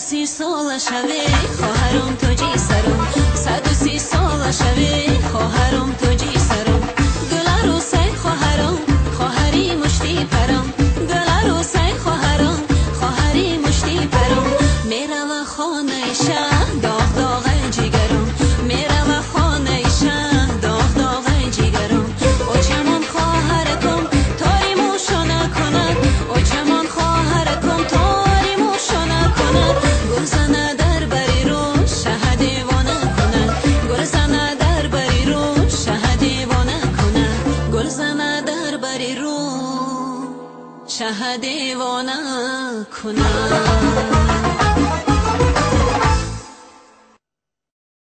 130 سال شوی خواهرم تاجی سرم 130 سال شوی خواهرم تاجی سرم گل عروسی خواهرم خواهری مشتی پرم گل عروسی خواهرم خواهری مشتی پرم میرم خانه شه داغ داغ جگرم میرم خانه شه داغ داغ جگرم او چمان خواهرکم تاری موشو نکند او چمان خواهرکم تاری موشو نکند گلزنه در بری رو شه دیوانه کند گلزنه در بری رو شه دیوانه کند گلزنه در بری رو شه دیوانه کند